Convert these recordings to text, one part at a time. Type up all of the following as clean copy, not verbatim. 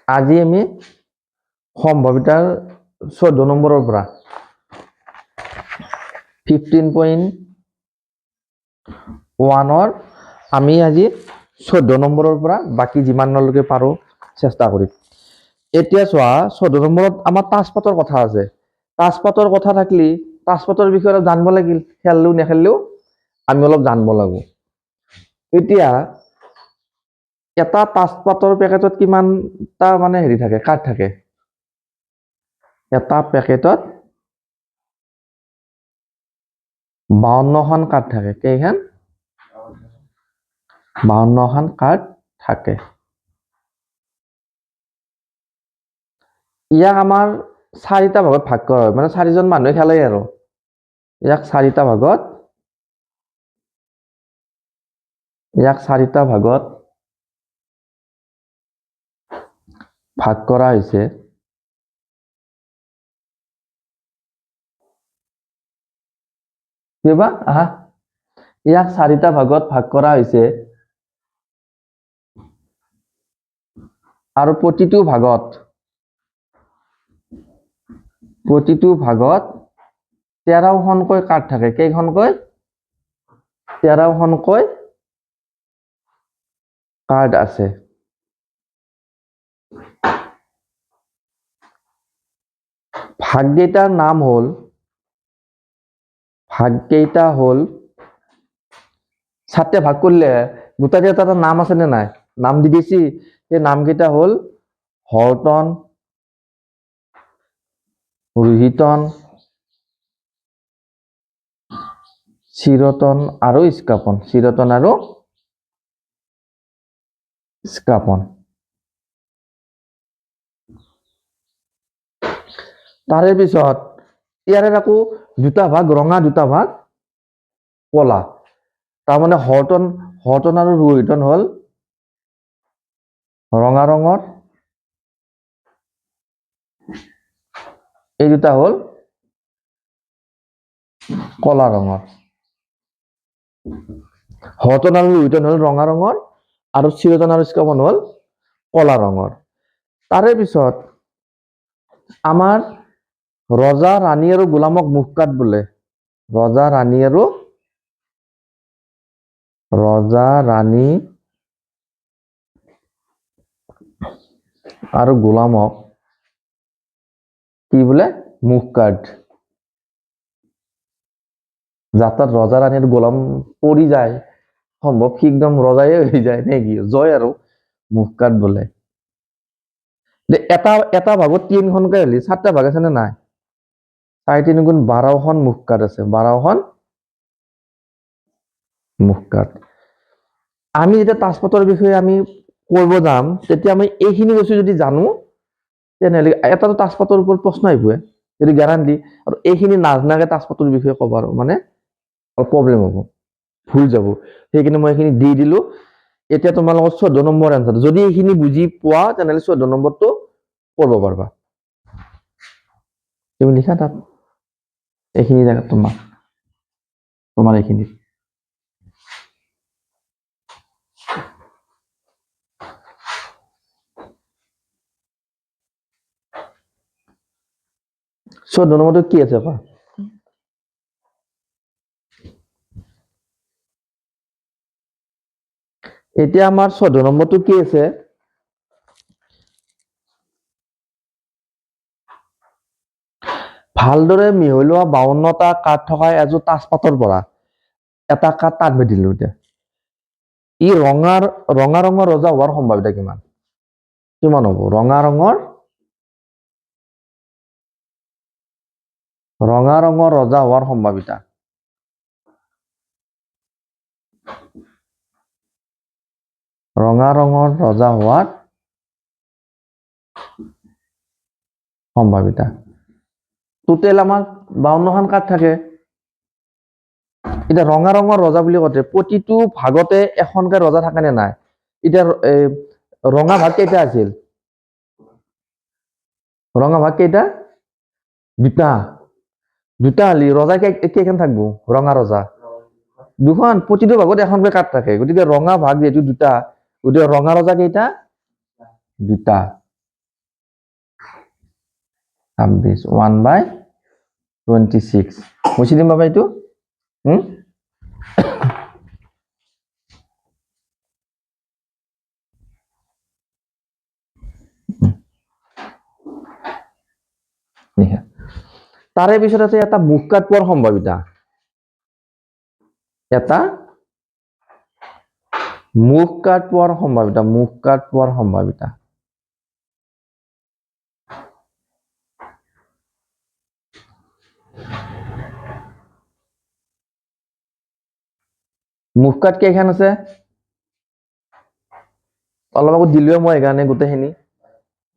আজি আমি সম্ভাৱিতাৰ 14 নম্বৰৰ পৰা 15.1ৰ আমি আজি 14 নম্বৰৰ পৰা বাকি যিমানলৈকে পাৰো চেষ্টা কৰিম। এতিয়া চোৱা 14 নম্বৰত আমাৰ তাছপাতৰ কথা আছে। তাছপাতৰ কথা থাকিলে তাছপাতৰ বিষয়ে অলপ জানিব লাগিল, খেললেও নেখেললেও আমি অলপ জানিব লাগিব। এতিয়া এটা তাছপাতৰ পেকেটত কিমানটা মানে হেৰি থাকে, কাৰ্ড থাকে? এটা পেকেটত 52খন কাৰ্ড থাকে। কেইখন? 52খন কাৰ্ড থাকে। ইয়াক আমাৰ 4টা ভাগত ভাগ কৰা হয়, মানে 4জন মানুহে খেলে আৰু ইয়াক 4টা ভাগত ভাগ কৰা হৈছে। কিবা ইয়াক 4টা ভাগত ভাগ কৰা হৈছে আৰু প্ৰতিটো ভাগত 13খনকৈ কাৰ্ড থাকে। কেইখনকৈ? 13খনকৈ কাৰ্ড আছে। ভাগকেইটাৰ নাম হ'ল 7টে ভাগ কৰিলে গোটাকে এটা নাম আছে নে নাই? নাম দি দিছি। সেই নামকেইটা হ'ল হৰ্টন, ৰোহিতন, চিৰতন আৰু স্কাপন। তাৰে পিছত ইয়াৰে আকৌ দুটা ভাগ ৰঙা, দুটা ভাগ কলা। তাৰমানে হৰ্টন আৰু ৰোহিতন হ'ল ৰঙা ৰঙৰ, এই দুটা হ'ল কলা ৰঙৰ। হৰ্টন আৰু ৰোহিতন হ'ল ৰঙা ৰঙৰ আৰু চিৰতন আৰু স্কাপন হ'ল কলা ৰঙৰ। তাৰে পিছত আমাৰ ৰজা, ৰাণী আৰু গোলামক মুখ কাৰ্ড বোলে। ৰজা, ৰাণী আৰু গোলামক কি বোলে? মুখ কাৰ্ড। যাৰ তাত ৰজা, ৰাণী আৰু গোলাম পৰি যায়, সম্ভৱ সি একদম ৰজাই হৈ যায় নেকি, জয় আৰু মুখ কাৰ্ড বোলে। এটা ভাগত 3খনকৈ হ'লে 7টা ভাগ আছে নে নাই? 4×3 = 12খন মুখ কাৰ্ড আছে। 12খন মুখ কাৰ্ড। আমি যেতিয়া তাছপাতৰ বিষয়ে আমি কৰিব যাম, তেতিয়া আমি এইখিনি বস্তু যদি জানো, তেনেহ'লে এটা তাছপাতৰ ওপৰত প্ৰশ্ন আহিবই, যদি গেৰাণ্টি। আৰু এইখিনি নাজনাকে তাছপাতৰ বিষয়ে ক'ব আৰু মানে প্ৰব্লেম হ'ব, ভুল যাব। সেইখিনি মই এইখিনি দি দিলো। এতিয়া তোমালোকৰ 14 নম্বৰ এনসাৰ। যদি এইখিনি বুজি পোৱা তেনেহ'লে 14 নম্বৰটো কৰিব পাৰবা। তুমি লিখা তাত এইখিনি জেগাত তোমাৰ এইখিনি 14 নম্বৰটো কি আছে কোৱা? এতিয়া আমাৰ 14 নম্বৰটো কি আছে? ভালদৰে মিহলোৱা 52টা কাৰ্ড থকা এযোৰ তাছপাতৰ পৰা এটা কাৰ্ড তাত বেধিলো। এতিয়া ই ৰঙা ৰঙৰ ৰজা হোৱাৰ সম্ভাৱিতা কিমান হ'ব? ৰঙা ৰঙৰ ৰজা হোৱাৰ সম্ভাৱিতা। ৰঙা ৰঙৰ ৰজা হোৱাৰ সম্ভাৱিতা। টোটেল আমাৰ 52খন কাৰ্ড থাকে। এতিয়া ৰঙা ৰঙৰ ৰজা বুলি কওঁতে প্ৰতিটো ভাগতে এখনকে ৰজা থাকে নে নাই? এতিয়া ৰঙা ভাগ কেইটা আছিল? ৰঙা ভাগ কেইটা? দুটা হলি ৰজা কেইখন থাকব? ৰঙা ৰজা 2খন। প্ৰতিটো ভাগত এখনকৈ কাৰ্ড থাকে। গতিকে ৰঙা ভাগ যেহেতু 2টা, গতিকে ৰঙা ৰজা কেইটা? 2টা। 26 1/26 মুছি দিম বাবা এইটো তাৰে পিছত আছে এটা মুখ কাট পোৱাৰ সম্ভাৱিতা এটা মুখ কাট পোৱাৰ সম্ভাৱিতা মুখ কাট কেইখন আছে অলপ আগত দিলেও মই এখানে গোটেইখিনি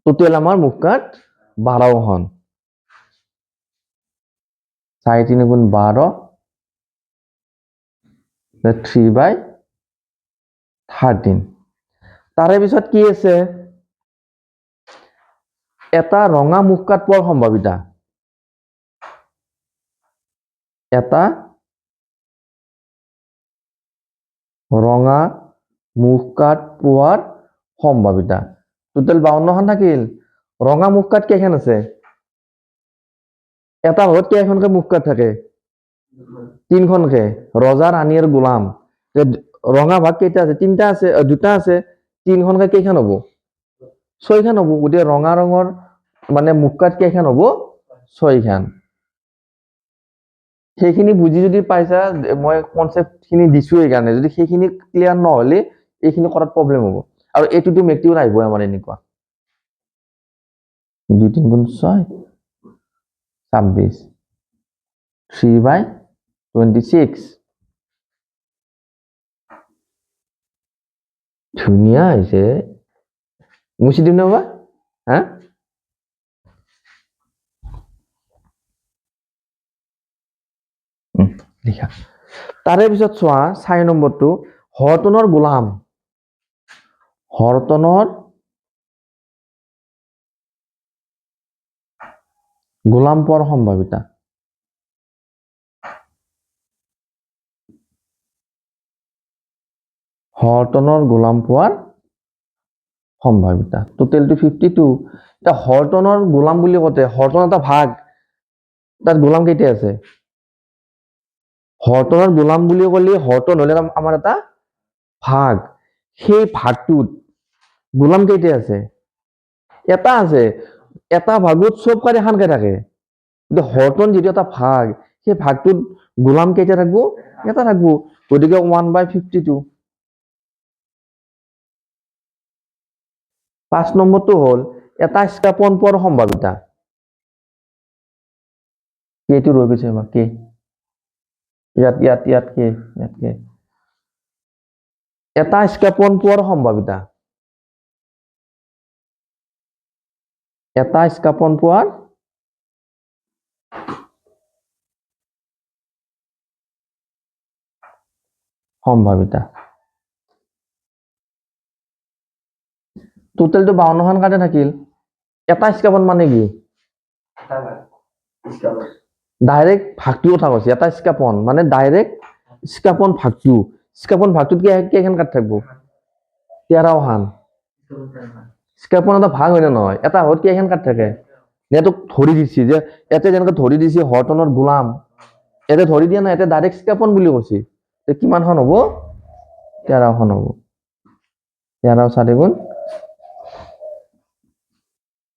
টোটেল আমাৰ মুখ কাট 12খন 4 3 গুণ 12 3/13 তাৰে পিছত কি আছে এটা ৰঙা মুখ কাট পোৱাৰ সম্ভাৱিতা এটা ৰঙা মুখ কাট পোৱাৰ সম্ভাৱিতা টোটেল 52খন থাকিল ৰঙা মুখ কাট কেইখন আছে এটা ঘৰত কেইখনকে মুখ কাট থাকে 3খনকে ৰজা ৰাণী আৰু গোলাম ৰঙা ভাগ কেইটা আছে 3টা আছে 2টা আছে 3খনকে কেইখন হ'ব 6খন হ'ব গতিকে ৰঙা ৰঙৰ মানে মুখ কাট কেইখন হ'ব 6খন সেইখিনি বুজি যদি পাইছা মই কনসেপ্ট খিনি দিছো এইকাৰণে যদি সেইখিনি ক্লিয়াৰ নহলে এইখিনি কৰাত প্ৰবলেম হ'ব আৰু এইটোটো মেকটিউৰ আহিব আমাৰ এনেকুৱা 2 3 গুণ 6 26 3/26 ধুনীয়া হৈছে মুছি দিম না বাবা হা লিখা তাৰে পিছত চোৱা 4 নম্বৰটো হৰটনৰ গোলাম পোৱাৰ সম্ভাৱিতা হৰটনৰ গোলাম পোৱাৰ সম্ভাৱিতা টোটেলটো 52 এটা হৰটনৰ গোলাম বুলি কতে হৰটন এটা ভাগ তাত গোলাম কেইটা আছে হৰটনৰ গোলাম বুলি ক'লে হৰটন হলে আমাৰ এটা ভাগ সেই ভাগটোত গোলাম কেইটা আছে এটা আছে এটা ভাগত সব কাৰি এখানকে থাকে কিন্তু হৰটন যেটো এটা ভাগ সেই ভাগটোত গোলাম কেইটা থাকব এটা থাকব গতিকে 1/52 5 নম্বৰটো হল এটা স্থাপন পোৱাৰ সম্ভাৱিতা কেটো ৰৈ গৈছে বা কে ইয়াত কে এটা স্থাপন পোৱাৰ সম্ভাৱিতা এটা স্থাপন পোৱাৰ সম্ভাৱিতা টোটেলটো 52খন কাটে থাকিল এটা স্থাপন মানে কি ডাইৰেক্ট ভাগটো কথা কৈছে এটা স্থাপন মানে ডাইৰেক্ট স্থাপন ভাগটোত কেইখন কাট থাকব 13খান স্থাপন এটা ভাগ হয় না নহয় এটা হত কেইখন কাট থাকে নেটোক ধৰি দিছি যে এতে যেনেকৈ ধৰি দিছি হৰটনৰ গোলাম এতে ধৰি দিয়া না এতে ডাইৰেক্ট স্থাপন বুলি কৈছে তে কিমানখন হ'ব 13খন হ'ব 13 4 গুণ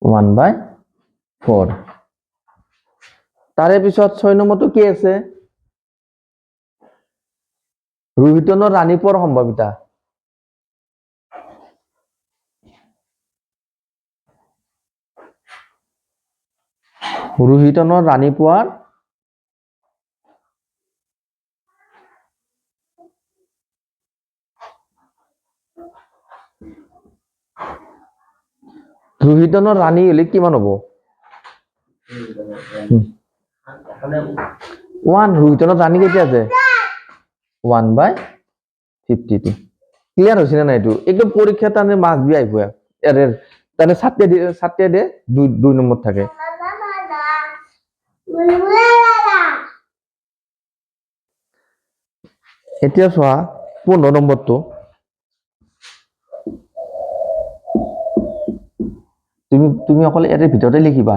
1/4 তাৰে পিছত 6 নম্বৰটো কি আছে ৰোহিতনৰ ৰাণী পোৱাৰ সম্ভাৱিতা ৰোহিতনৰ ৰাণী পোৱাৰ ৰোহিতনৰ ৰাণী হলে কিমান হ'ব 1 ৰোহিতনৰ ৰাণী কেইটা আছে 1/52 ক্লিয়াৰ হৈছে না এইটো একদম পৰীক্ষা তানে মাছ বি আহিব এৰে তানে ছাত্ৰীয়ে দে 2 নম্বৰ থাকে এতিয়া চোৱা 15 নম্বৰটো তুমি অকল এৰে ভিতৰতে লিখিবা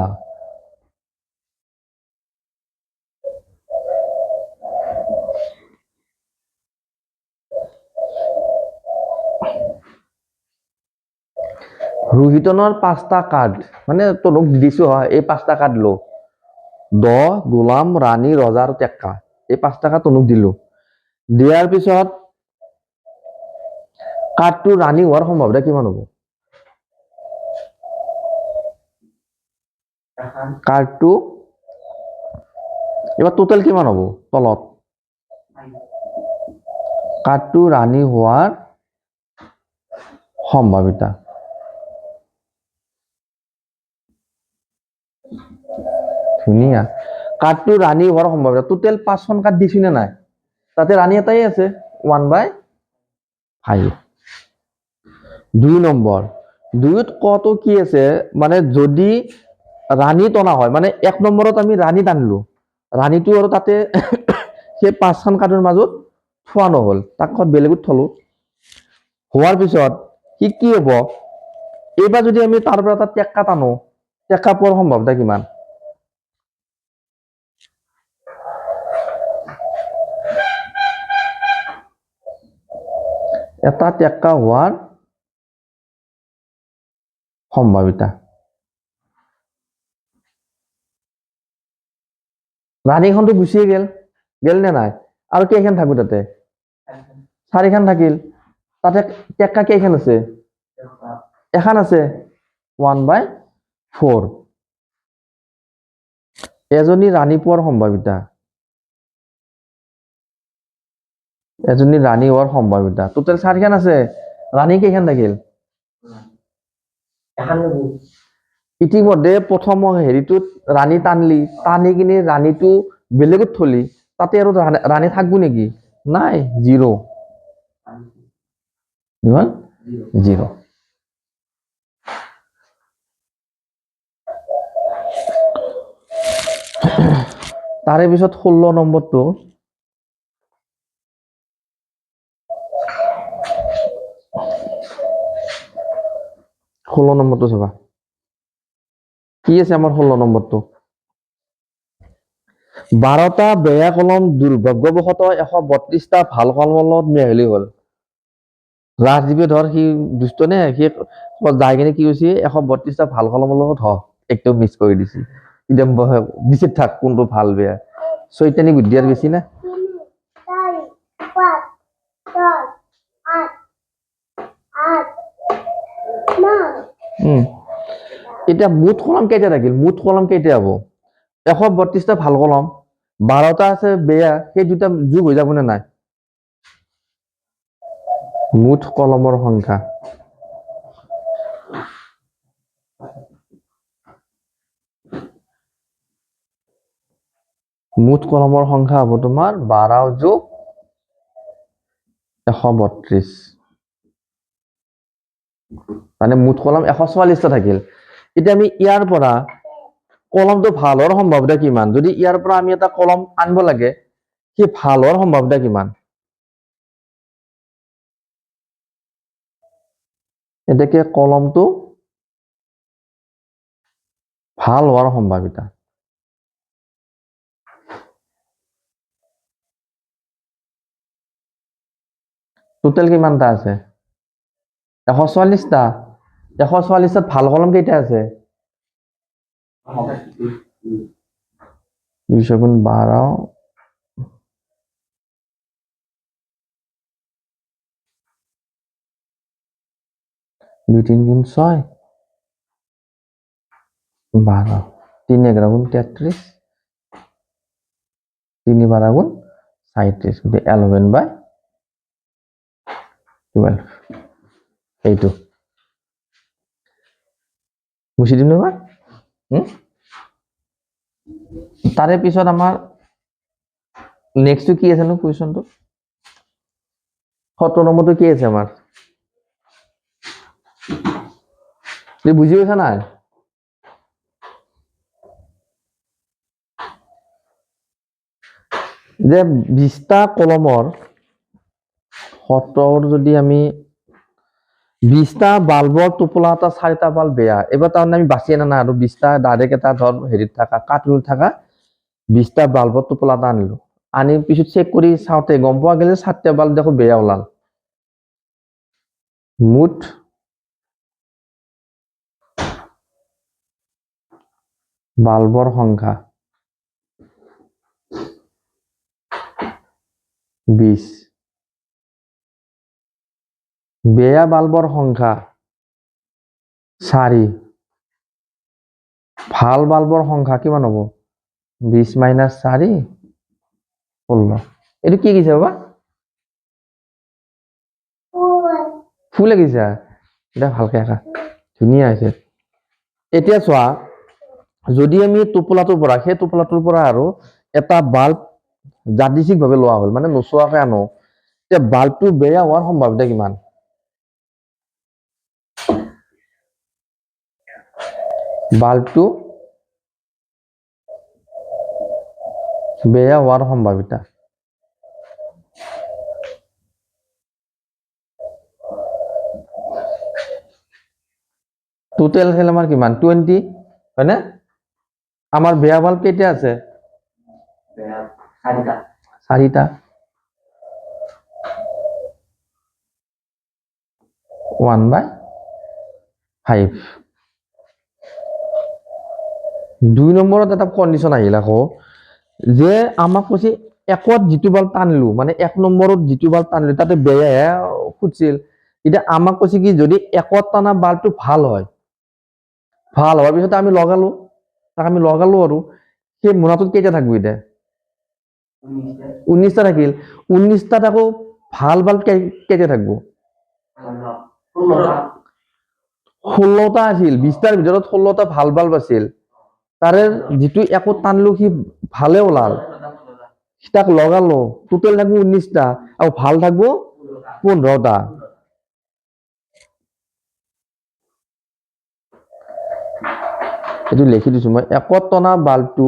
ৰোহিতনৰ 5টা কাৰ্ড মানে তোক দিছো হয় এই 5টা কাৰ্ড লো দ গোলাম ৰাণী ৰজা আৰু টেক্কা এই 5টা কাৰ্ড তোক দিলো দিয়াৰ পিছত কাৰ্ডটো ৰাণী হোৱাৰ সম্ভাৱনা কিমান হ'ব কাৰ্ডটো এবাৰ টোটেল কিমান হ'ব তলত কাৰ্ডটো ৰাণী হোৱাৰ সম্ভাৱিতা ধুনীয়া কাৰ্ডটো ৰাণী হোৱাৰ সম্ভাৱিতা টোটেল 5খন কাৰ্ড দিছি নে নাই তাতে ৰাণী এটাই আছে 1/5 2 নম্বৰ 2ত কত কি আছে মানে যদি ৰাণী টনা হয় মানে 1 নম্বৰত আমি ৰাণী টানলো ৰাণীটো আৰু তাতে সেই 5খন কাৰ্ডৰ মাজত থোৱা নহল তাক বেলেগত থলো হোৱাৰ পিছত কি হ'ব এইবাৰ যদি আমি তাৰ পৰা এটা টেক্কা টানো টেক্কা পোৱাৰ সম্ভাৱনা কিমান এটা টেক্কা হোৱাৰ সম্ভাৱিতা ৰাণীখনটো গুচিয়ে গেল নে নাই আৰু কেইখন থাকো তাতে 4খন থাকিল তাতে টেক্কা কেইখন আছে এখন আছে 1/4 এজনী ৰাণী পোৱাৰ সম্ভাৱিতা এজনী ৰাণী হোৱাৰ সম্ভাৱিতা টোটেল 4খন আছে ৰাণী কেইখন থাকিল ইতিমধ্যে প্ৰথম হেৰিটোত ৰাণী টানলি টানি কিনে ৰাণীটো বেলেগত থলি তাতে আৰু ৰাণী থাকবো নেকি নাই 0 ইমান 0 তাৰে পিছত 16 নম্বৰটো 16 নম্বৰটো চাবা কি আছে আমাৰ 16 নম্বৰটো 12টা বেয়া কলম দুৰ্ভাগ্যবশতঃ 132টা ভাল কলমৰ লগত মিহলি হ'ল ৰাজদ্বীপে ধৰ সি দুষ্ট নে সি যাই কিনে কি হৈছে 132টা ভাল কলমৰ লগত একদম মিছ কৰি দিছে একদম বিচাৰ থাক কোনটো ভাল বেয়া চৈতানি বুদ্ধি আৰু বেছি না এতিয়া মুঠ কলম কেইটা থাকিল মুঠ কলম কেইটা হ'ব 132টা ভাল কলম 12টা আছে বেয়া সেই দুটা যোগ হৈ যাব নে নাই মুঠ কলমৰ সংখ্যা মুঠ কলমৰ সংখ্যা হ'ব তোমাৰ 12 যোগ 132 মানে মুঠ কলম 144টা থাকিল এতিয়া আমি ইয়াৰ পৰা কলমটো ভাল হোৱাৰ সম্ভাৱনা কিমান যদি ইয়াৰ পৰা আমি এটা কলম আনিব লাগে কি ভাল হোৱাৰ সম্ভাৱনা কিমান এটাকে কলমটো ভাল হোৱাৰ সম্ভাৱনা টোটেল কিমানটা আছে 144টা 144টাত ভাল কলম কেইটা আছে 200 গুণ 12 2 3 গুণ 6 12 3 11 গুণ 33 3 12 গুণ 37 গতিকে 11/12 এইটো মুছি দিম নহয় তাৰে পিছত আমাৰ নেক্সটটো কি আছে নো কুৱেশ্যনটো 17 নম্বৰটো কি আছে আমাৰ তুমি বুজি পাইছা নাই যে 20টা কলমৰ 17 যদি আমি 20টা বাল্বৰ টোপোলা এটা 4টা বাল্ব বেয়া এবাৰ তাৰমানে আমি বাছি আনা নাই আৰু 20টা ডাইৰেক্ট এটা ধৰ হেৰিত থাকা কাৰ্টুনত থাকা 20টা বাল্বৰ টোপোলা এটা আনিলো আনি পিছত চেক কৰি চাওঁতে গম পোৱা গেল 4টা বাল্ব দেখো বেয়া ওলাল মুঠ বাল্বৰ সংখ্যা 20 বেয়া বাল্বৰ সংখ্যা 4 ভাল বাল্বৰ সংখ্যা কিমান হ'ব 20 - 4 16 এইটো কি কিছে বাবা ফুল লাগিছে এটা ভালকে আঁকা ধুনীয়া হৈছে এতিয়া চোৱা যদি আমি টোপোলাটোৰ পৰা সেই টোপোলাটোৰ পৰা আৰু এটা বাল্ব যাদৃচ্ছিকভাৱে লোৱা হ'ল মানে নোচোৱাকৈ আনো এতিয়া বাল্বটো বেয়া হোৱাৰ সম্ভাৱিতা কিমান বাল্বটো বেয়া হোৱাৰ সম্ভাৱিতা টোটেল খেল আমাৰ কিমান 20 হয়নে আমাৰ বেয়া বাল্ব কেইটা আছে চাৰিটা 1/5 2 নম্বৰত এটা কন্ডিশন আহিল আকৌ যে আমাক কৈছে একত যিটো বাল্ব টানিলো মানে 1 নম্বৰত যিটো বাল্ব টানিলো তাতে বেয়াহে ফুটছিল এতিয়া আমাক কৈছে কি যদি একত টানা বাল্বটো ভাল হোৱাৰ পিছত আমি লগালো তাক আমি লগালো আৰু সেই মোনাটোত কেইটা থাকিব এতিয়া 19টা থাকিল 19টাত আকৌ ভাল বাল্ব কেইটা থাকিব 16টা আছিল 20টাৰ ভিতৰত 16টা ভাল বাল্ব আছিল তাৰে যিটো একত টানলো সি ভালে ওলাল তাক লগালো টোটেল থাকবো 19টা আৰু ভাল থাকবো 15টা এইটো লিখি দিছো মই একত টনা বাল্বটো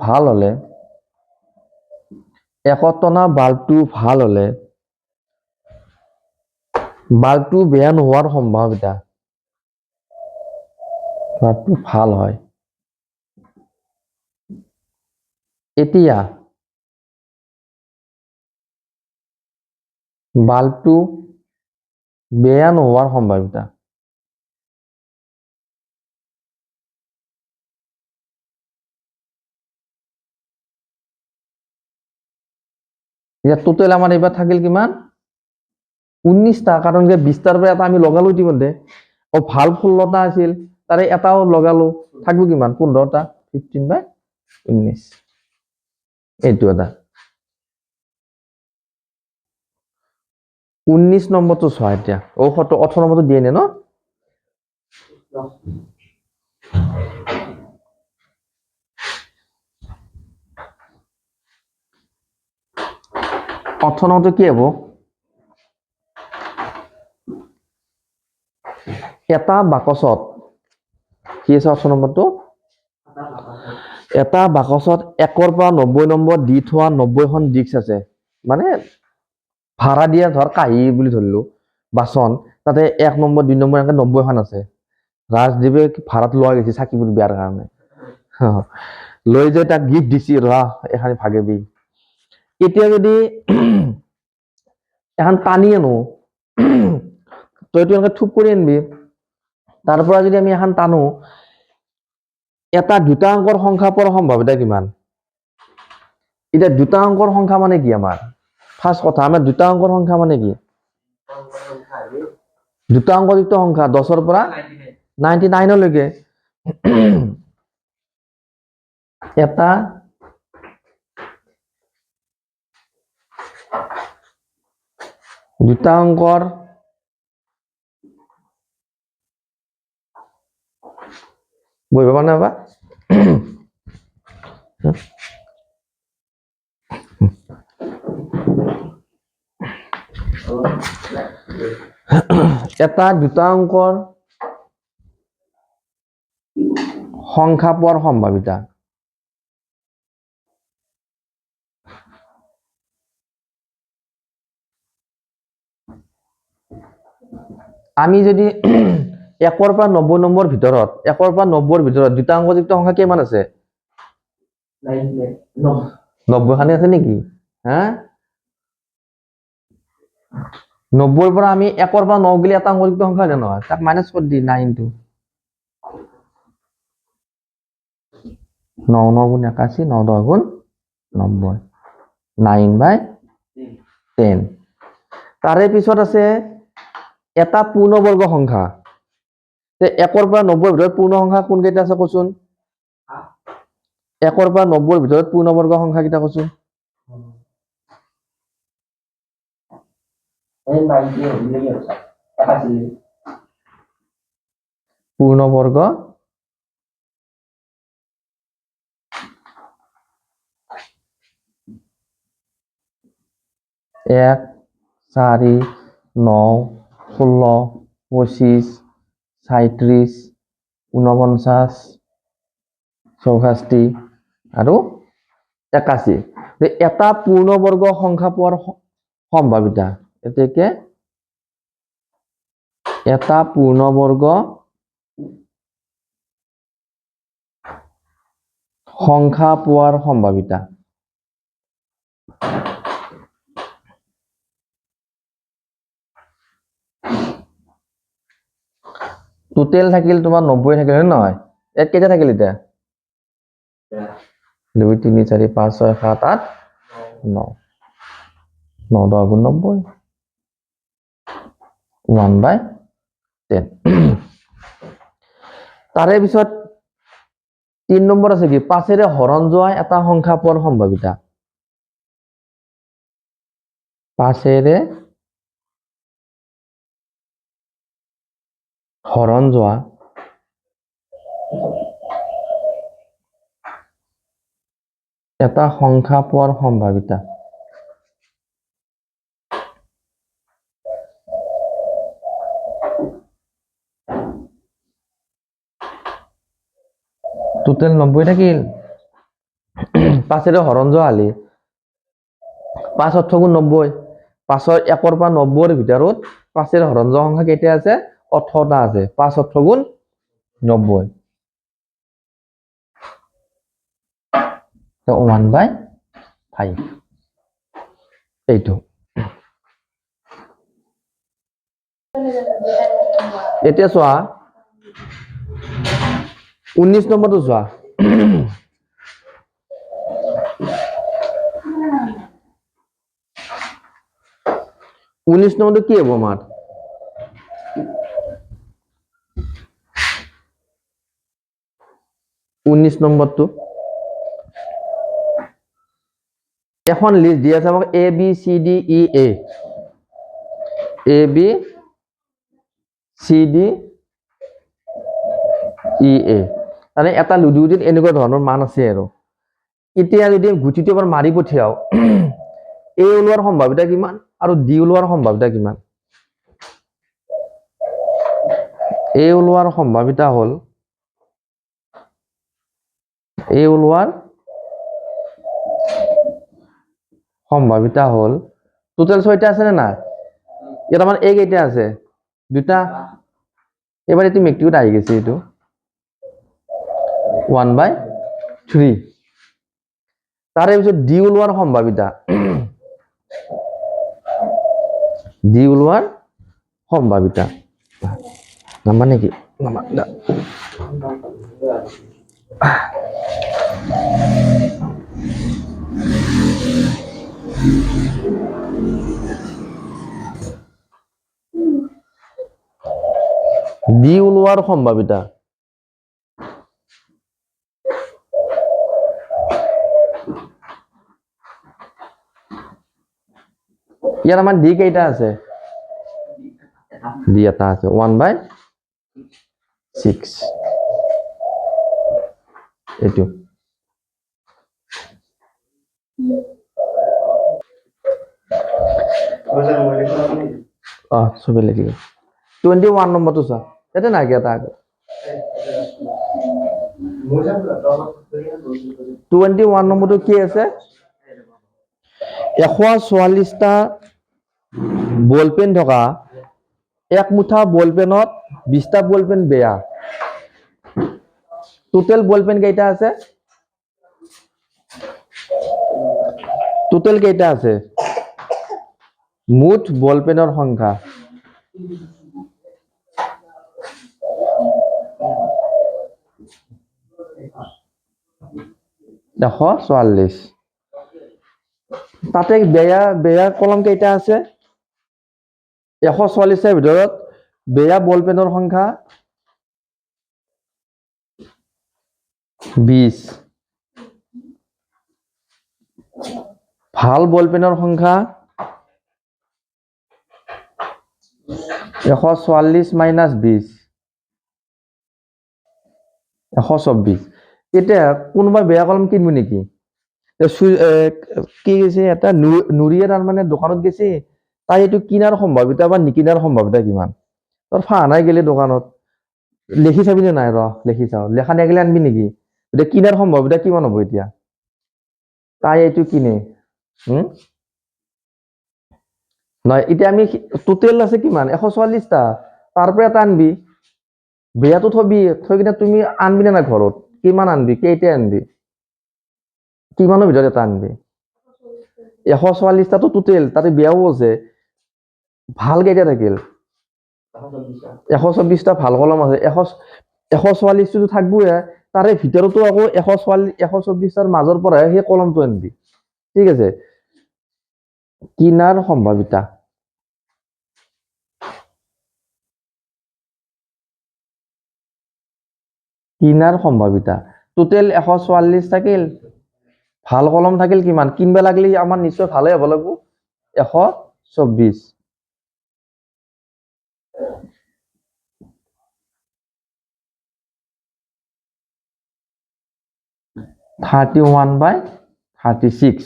ভাল হলে একত টনা বাল্বটো ভাল হলে বাল্বটো বেয়া নোহোৱাৰ সম্ভাৱিতা বাল্বটো ভাল হয় এতিয়া বাল্বটো বেয়া নোহোৱাৰ সম্ভাৱিতা এতিয়া টোটেল আমাৰ এইবাৰ থাকিল কিমান 19টা কাৰণ যে 20টাৰ পৰা এটা আমি লগালো ইতিমধ্যে ভাল 16টা আছিল তাৰে এটাও লগালো থাকবো কিমান 15টা 15/19 এইটো এটা 19 নম্বৰটো চোৱা এতিয়া 18 নম্বৰটো দিয়ে নে ন 18 নম্বৰটো কি হ'ব এটা বাকচত কি আছে 18 নম্বৰটো এটা বাকচত 1ৰ পৰা 90 নম্বৰ দি থোৱা 90খন ডিস্ক আছে মানে ভাড়া দিয়া ধৰ কাঁহী বুলি ধৰিলো বাচন তাতে 1 নম্বৰ 2 নম্বৰ এনেকে 90খন আছে ৰাজদ্বীপে ভাড়াত লোৱা গৈছে চাকিবোৰ বিয়াৰ কাৰণে লৈ যায় তাক গিফ্ট দিছি ৰা এখন ভাগেবি এতিয়া যদি এখন টানি আনো তইতো এনেকে থুপ কৰি আনবি তাৰ পৰা যদি আমি এখন টানো এটা দুটা অংকৰ সংখ্যা পোৱাৰ সম্ভাৱিতা কিমান এতিয়া দুটা অংকৰ সংখ্যা মানে কি আমাৰ ফাৰ্ষ্ট কথা আমাৰ দুটা অংকৰ সংখ্যা মানে কি দুটা অংকযুক্ত সংখ্যা 10ৰ পৰা 99 লৈকে এটা দুটা অংকৰ বহিব পৰা নাই বা এটা দুটা অংকৰ সংখ্যা পোৱাৰ সম্ভাৱিতা আমি যদি 1ৰ পৰা 90 নম্বৰ ভিতৰত 1ৰ পৰা 90ৰ ভিতৰত দুটা অংকযুক্ত সংখ্যা কিমান আছে 90 খানি আছে নেকি হা 90 পৰা আমি 1 পৰা 9 গলি এটা অংকযুক্ত সংখ্যা জানো নহয় তাক মাইনাস কৰি দি 9 টো 9 9 গুণ 81 9 10 গুণ 90 9/10 তাৰে পিছত আছে এটা পূৰ্ণবৰ্গ সংখ্যা তে 1 পৰা 90 ভিতৰত পূৰ্ণ সংখ্যা কোন কেইটা আছে কচোন 1 পৰা 90 ভিতৰত পূৰ্ণবৰ্গ সংখ্যা কেইটা কচোন পূৰ্ণবৰ্গ 1 4 9 16 25 37 49 64 আৰু 81 এটা পূৰ্ণবৰ্গ সংখ্যা পোৱাৰ সম্ভাৱিতা এতেকে এটা পূৰ্ণবৰ্গ সংখ্যা পোৱাৰ সম্ভাৱিতা টোটেল থাকিল তোমাৰ 90 থাকিল নহয় ইয়াত কেইটা থাকিল এতিয়া 2 3 4 5 6 7 8 9 9 10 গুণ 90 1/10 তাৰে পিছত 3 নম্বৰ আছে কি 5 ৰে হৰণ যোৱা এটা সংখ্যা পোৱাৰ সম্ভাৱিতা 5 ৰে হৰণ যোৱা এটা সংখ্যা পোৱাৰ সম্ভাৱিতা টোটেল 90 থাকিল 5 ৰে হৰণ যোৱা হলি 5 8 গুণ 90 5 ৰ 1 পৰা 90 ৰ ভিতৰত 5 ৰে হৰণ যোৱা সংখ্যা কেইটা আছে 18টা আছে 5 8 গুণ 90 তো 1/5 এইটো এতিয়া চোৱা 19 নম্বৰটো চোৱা 19 নম্বৰটো কি হ'ব আমাৰ 19 নম্বৰটো এখন লিষ্ট দিয়া আছে আমাক A B C D E A A B C D E A মানে এটা লুডিউটিত এনেকুৱা ধৰণৰ মান আছে আৰু এতিয়া যদি গুটিটো এবাৰ মাৰি পঠিয়াও A ওলোৱাৰ সম্ভাৱিতা কিমান আৰু D ওলোৱাৰ সম্ভাৱিতা কিমান A ওলোৱাৰ সম্ভাৱিতা হ'ল A ওলোৱাৰ সম্ভাৱিতা হ'ল টোটেল 6টা আছে নে নাই ইয়াত আমাৰ A কেইটা আছে দুটা এবাৰ এটো মেট্ৰিকত আহি গৈছে এটো 1/3 তাৰে পিছত D ওলোৱাৰ সম্ভাৱিতা D ওলোৱাৰ সম্ভাৱিতা নাম্বাৰ নেকি D ওলোৱাৰ সম্ভাৱিতা ইয়াত আমাৰ D কেইটা আছে D এটা আছে 1/6 এটো ছবি লিখি 21 নম্বৰটো চা এতে না গিয়া তাক 21 নম্বৰটো কি আছে 144টা বল পেন থকা এক মুঠা বল পেনত 20টা বল পেন বেয়া টোটেল বল পেন কেইটা আছে টোটেল কেইটা আছে মুঠ বলপেনৰ সংখ্যা 144 তাতে বেয়া কলম কেইটা আছে 144 ভিতৰত বেয়া বলপেনৰ সংখ্যা 20 ভাল বলপেনৰ সংখ্যা 144 মাইনাস 20 124 এতিয়া কোনোবা বেয়া কলম কিনবো নেকি কি গেছে এটা নুৰিয়ে তাৰ মানে দোকানত গেছে তাই এইটো কিনাৰ সম্ভাৱিতা বা নিকিনাৰ সম্ভাৱিতা কিমান তোৰ ফাহানাই গেলে দোকানত লিখি চাবি নে নাই লিখি চাও লেখা নেগেলে আনবি নেকি এতিয়া কিনাৰ সম্ভাৱিতা কিমান হ'ব এতিয়া তাই এইটো কিনে নহয় এতিয়া আমি টোটেল আছে কিমান 144 টা তাৰ পৰা এটা আনবি বেয়াটো থবি থৈ কিনে তুমি আনবি না ঘৰত কিমান আনবি কেইটা আনবি কিমানৰ ভিতৰত এটা আনবি 144 টাটো টোটেল তাতে বেয়াও আছে ভাল কেইটা থাকিল 124 টা ভাল কলম আছে 144 টো থাকবই তাৰে ভিতৰতো আকৌ 124 টাৰ মাজৰ পৰা সেই কলমটো আনবি ঠিক আছে কিনাৰ সম্ভাৱিতা টোটেল 144 থাকিল ভাল কলম থাকিল কিমান কিনবা লাগলি আমাৰ নিশ্চয় ভালে হ'ব লাগিব 124 31/36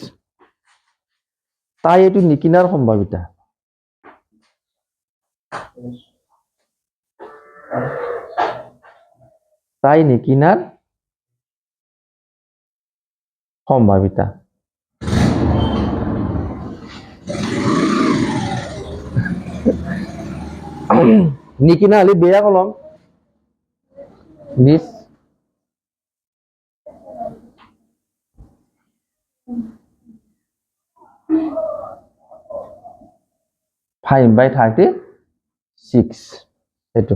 তাই এইটো নিকিনাৰ সম্ভাৱিতা তাই নিকিনাৰ সম্ভাৱিতা নিকিনা হলে বেয়া কলম 20 5/36 এইটো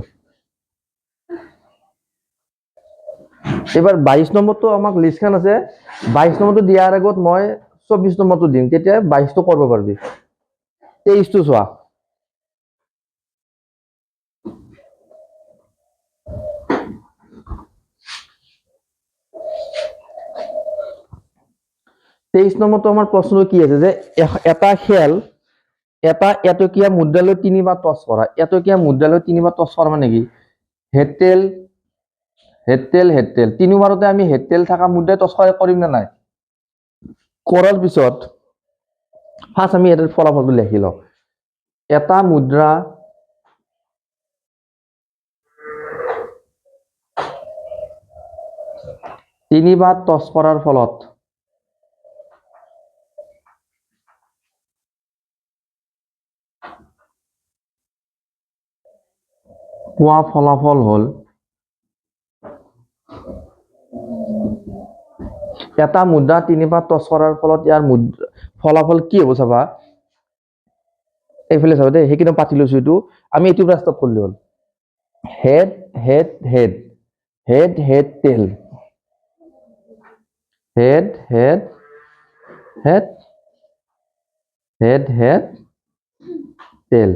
এবার 22 নম্বরটো আমাক লিস্টখান আছে 22 নম্বরটো দিয়ার আগত মই 24 নম্বরটো দিম তেতিয়া 22 টো করব পারবি 23 টো চোৱা 23 নম্বৰটো আমাৰ প্ৰশ্ন কি আছে যে এটা খেল এটা এটকীয়া মুদ্ৰালৈ 3 বাৰ টছ কৰা এটকীয়া মুদ্ৰালৈ 3 বাৰ টছ কৰা মানে কি হেডটেল হেডটেল তিনিবাৰতে আমি হেডটেল থাকা মুদ্ৰাই টছ কৰিম না নাই কৰাৰ পিছত ফাৰ্স্ট আমি এটাৰ ফলাফলটো লিখি লওঁ এটা মুদ্ৰা তিনিবাৰ টছ কৰাৰ ফলত পোৱা ফলাফল হল এটা মুদ্ৰা তিনিবাৰ টছ কৰাৰ ফলত ইয়াৰ ফলাফল কি হ'ব চাবা এইফালে চাবা দেই সেইকিনে পাতি লৈছো এইটো আমি এইটো পৰা ষ্টাৰ্ট কৰিলে হ'ল head head head head head টেল head head head head head টেল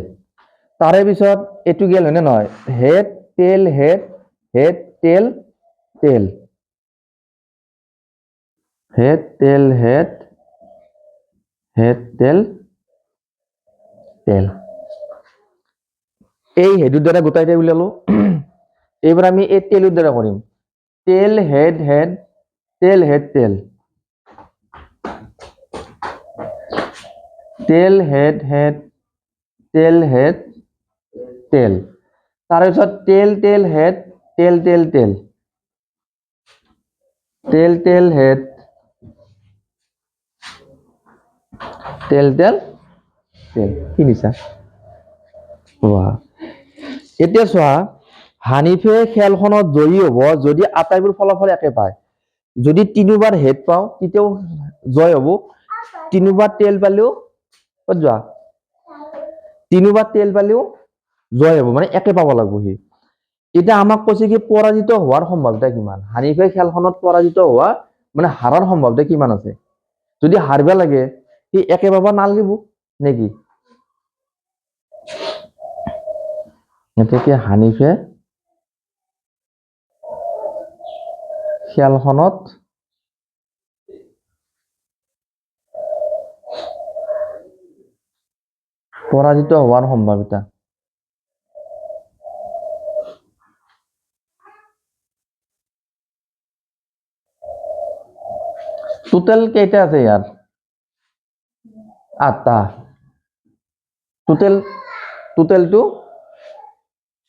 তাৰে পিছত এইটো গেল হয়নে নহয় হেড টেল হেড হেড টেল টেল হেড টেল হেড হেড টেল টেল এই হেডৰ দ্বাৰা গোটাইতে উলিয়ালো এইবাৰ আমি এই টেলৰ দ্বাৰা কৰিম টেল হেড হেড টেল হেড টেল টেল হেড হেড টেল হেড টেল তাৰে পিছত টেল টেল হেড টেল টেল টেল টেল টেল হেড টেল টেল টেল কি নিছা এতিয়া চোৱা হানিফে খেলখনত জয়ী হ'ব যদি আটাইবোৰ ফলাফল একে পায় যদি তিনিবাৰ হেড পাওঁ তেতিয়াও জয় হ'ব তিনিবাৰ টেল পালেও ক'ত যোৱা তিনিবাৰ তেল পালেও জয় হ'ব, মানে একে পাব লাগিব সি। এতিয়া আমাক কৈছে কি পৰাজিত হোৱাৰ সম্ভাৱিতা কিমান, হানিফে খেলখনত পৰাজিত হোৱা মানে হাৰাৰ সম্ভাৱিতা কিমান আছে। যদি হাৰবা লাগে সি একে পাব নালাগিব নেকি। এতিয়া হানিফে খেলখনত পৰাজিত হোৱাৰ সম্ভাৱিতা। টোটেল কেইটা আছে ইয়াত, 8টা। টোটেলটো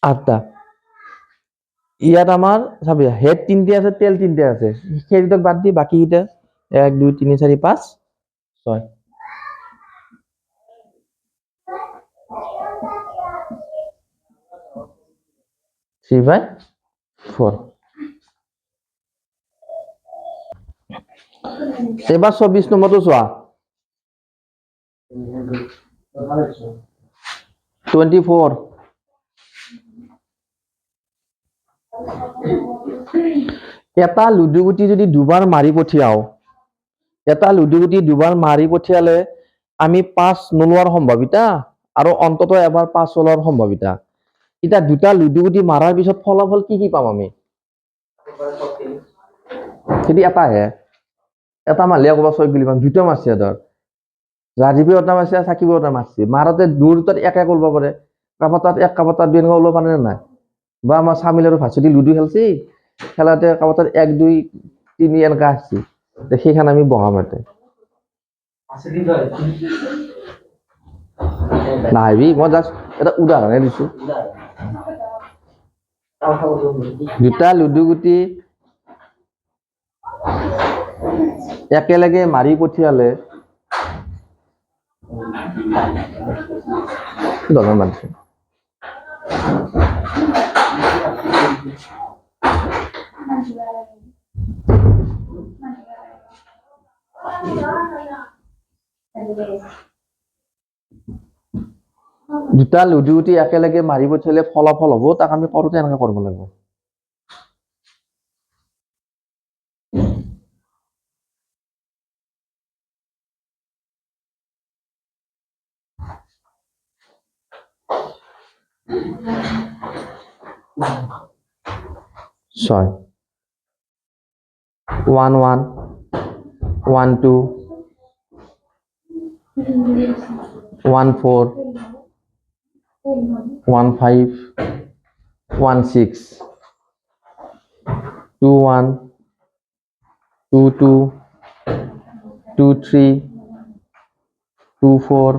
8টা। ইয়াত আমাৰ চাবি হেড 3টে আছে, তেল 3টে আছে, সেইকেইটাক বাদ দি বাকী কেইটা 1 2 3 4 5 6 3/4। এবার 24 নম্বরটো চোৱা, 24। এটা লুডু গুটি যদি দুবাৰ মাৰি পঠিয়াও, এটা লুডু গুটি দুবাৰ মাৰি পঠিয়ালে আমি 5 নোলোৱাৰ সম্ভাৱিতা আৰু অন্তত এবাৰ 5 ওলোৱাৰ সম্ভাৱিতা। এতিয়া দুটা লুডু গুটি মাৰাৰ পিছত ফলাফল কি পাম আমি, যদি এটাহে, এটা মাৰিলে ক'বা 6 বুলি পাম, দুটা মাৰছে ধৰ, ৰাজীৱে এটা মাৰছে সাকিবেও এটা মাৰছে, মাৰোতে দুটাত একে কৰিব পাৰে, কাবাৰ তাত 1 কাবাৰ তাত 2 এনেকুৱা ওলাব পাৰে নে নাই। বা আমাৰ চামিল আৰু ভাস্বতী লুডু খেলছি, খেলাতে কাবাৰ তাত 1 2 3 এনেকা আসছে, সেইখান আমি বহাম ইয়াতে। নাহিবি, মই জাষ্ট এটা উদাহৰণে দিছো। দুটা লুডু গুটি একেলগে মাৰি পঠিয়ালে মানছে দুটা লুডু গুটি একেলগে মাৰি পঠিয়ালে ফলাফল হ'ব, তাক আমি কৰোঁতে এনেকৈ কৰিব লাগিব। ছয় 1 1 1 2 1 4 1 5 1 6 2 1 2 2 2 3 2 4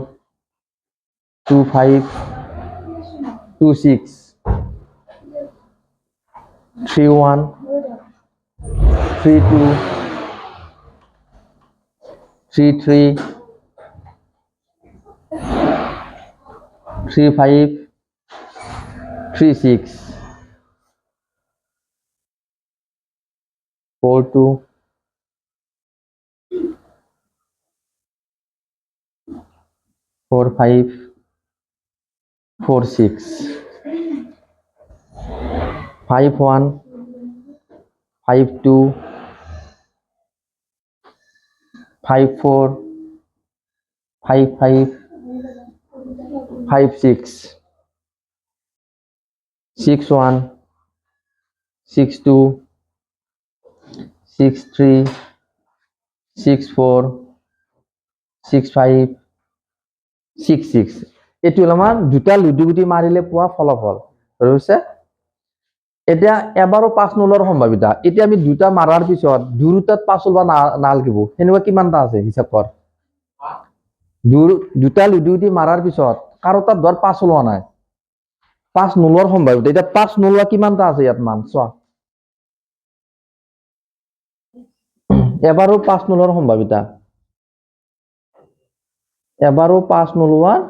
2 5 2 6 3 1 3 2 3 3 3 5 3 6 4 2 4 5 4 6 5 1 5 2 5 4 5 5 5 6 6 1 6 2 6 3 6 4 6 5 6 6। এইটো হ'ল আমাৰ দুটা লুডু গুটি মাৰিলে পোৱা ফলাফল। বুজিছে? এতিয়া এবাৰো 5 নোলোৱাৰ সম্ভাৱিতা। এতিয়া আমি দুটা মাৰাৰ পিছত দুটাত 5 ওলবা নালাগিব, সেনেকুৱা কিমানটা আছে হিচাপ কৰ। দুটা লুডু গুটি মাৰাৰ পিছত কাৰো তাত ধৰ 5 ওলোৱা নাই, 5 নোলোৱাৰ সম্ভাৱিতা। এতিয়া 5 নোলোৱা কিমানটা আছে ইয়াত মান চোৱা। এবাৰো 5 নোলোৱাৰ সম্ভাৱিতা, এবাৰো 5 নোলোৱাৰ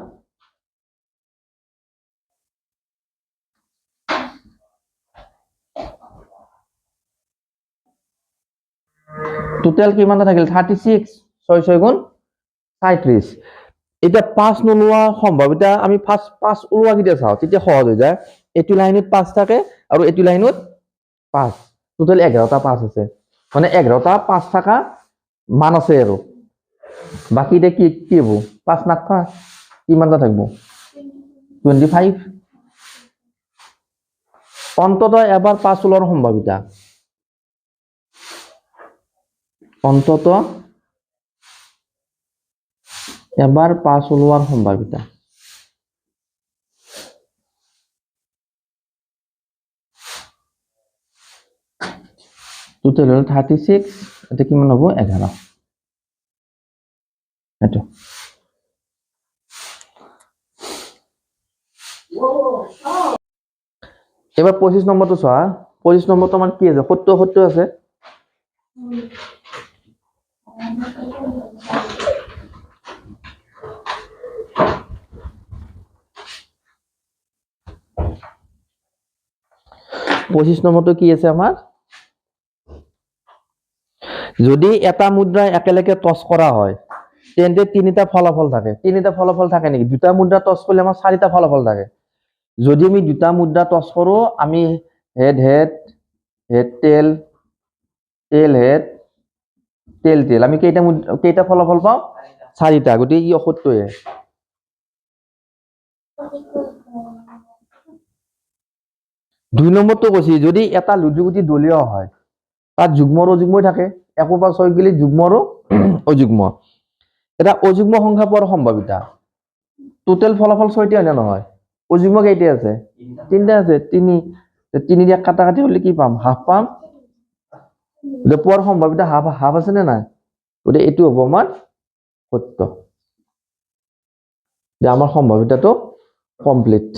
টোটেল কিমানটা থাকিল 36, 6 6 গুণ 37। এতিয়া 5 নোলোৱা সম্ভাৱিতা আমি ফাৰ্ষ্ট 5 ওলোৱা কেতিয়া চাওঁ তেতিয়া সহজ হৈ যায় এইটো লাইনত 5 থাকে আৰু এইটো লাইনত 5 টোটাল 11টা 5 আছে মানে 11টা 5 থাকা মান আছে আৰু বাকি এতিয়া কি হ'ব 5 নাথা কিমানটা থাকিব 25 অন্ততঃ এবাৰ 5 ওলোৱাৰ সম্ভাৱিতা অন্ততঃ এবাৰ 5 ওলোৱাৰ সম্ভাৱিতা টোটাল হল 36 এটা কিমান হ'ব 11 এটো এবাৰ 25 নম্বৰটো চোৱা 25 নম্বৰটো আমাৰ কি আছে 70 আছে পঁচিশ নম্বৰটো কি আছে আমাৰ যদি এটা মুদ্ৰা একেলগে টচ কৰা হয় তেন্তে তিনিটা ফলাফল থাকে নেকি দুটা মুদ্ৰা টচ কৰিলে আমাৰ চাৰিটা ফলাফল থাকে যদি আমি দুটা মুদ্ৰা টচ কৰো আমি হেড হেড হেড টেল টেল হেড টেল টেল আমি কেইটা ফলাফল পাওঁ চাৰিটা গতিকে ই অসত্যই দুই নম্বৰটো কৈছি যদি এটা লুডুগুটি দলীয় হয় তাত যুগ্ম আৰু অযুগ্ম থাকে একো বা ছয় গিলি যুগ্ম আৰু অযুগ্ম এটা অযুগ্ম সংখ্যা পোৱাৰ সম্ভাৱিতা টোটাল ফলাফল 6টা হয় না নহয় অযুগ্ম কেইটা আছে 3টা আছে 3 দিয়া কাটা হলে কি পাম হাফ পাম পোৱাৰ সম্ভাৱিতা হাফ আছে নে নাই গতিকে এইটো হ'ব আমাৰ সত্য যে আমাৰ সম্ভাৱিতাটো কমপ্লিট